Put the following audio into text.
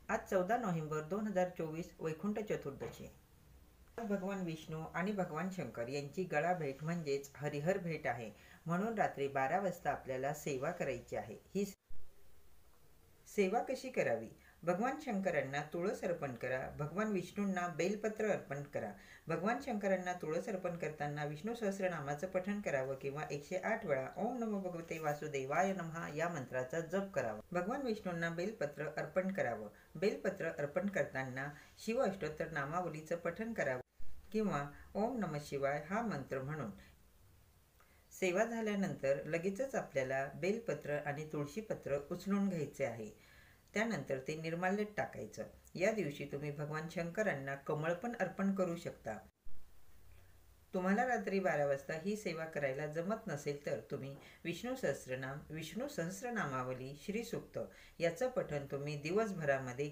आज 14 नोव्हेंबर 2024 वैकुंठ चतुर्दशी। आज भगवान विष्णू आणि भगवान शंकर यांची गळा भेट म्हणजेच हरिहर भेट आहे, म्हणून रात्री 12 वाजता आपल्याला सेवा करायची आहे। ही सेवा कशी करावी? भगवान शंकरांना तुळस अर्पण करा, भगवान विष्णूंना बेलपत्र अर्पण करा। भगवान शंकरांना तुळस अर्पण करताना विष्णू सहस्रनामाचं पठण करावं किंवा 108 वेळा ओम नमो भगवते वासुदेवाय नमः या मंत्राचा जप करावा। भगवान विष्णूंना बेलपत्र अर्पण करावं। बेलपत्र अर्पण करताना शिव अष्टोत्तर नामावलीचं पठण करावं किंवा ओम नमः शिवाय हा मंत्र म्हणून। सेवा झाल्यानंतर लगेचच आपल्याला बेलपत्र आणि तुळशीपत्र उचलून घ्यायचे आहे। त्यानंतर ते निर्माल्यात टाकायचं। या दिवशी तुम्ही भगवान शंकरांना कमळ पण अर्पण करू शकता। तुम्हाला रात्री 12 वाजता ही सेवा करायला जमत नसेल तर तुम्ही विष्णू सहस्रनाम, विष्णू सहस्रनामावली, श्री सूक्त याचं पठण तुम्ही दिवसभरामध्ये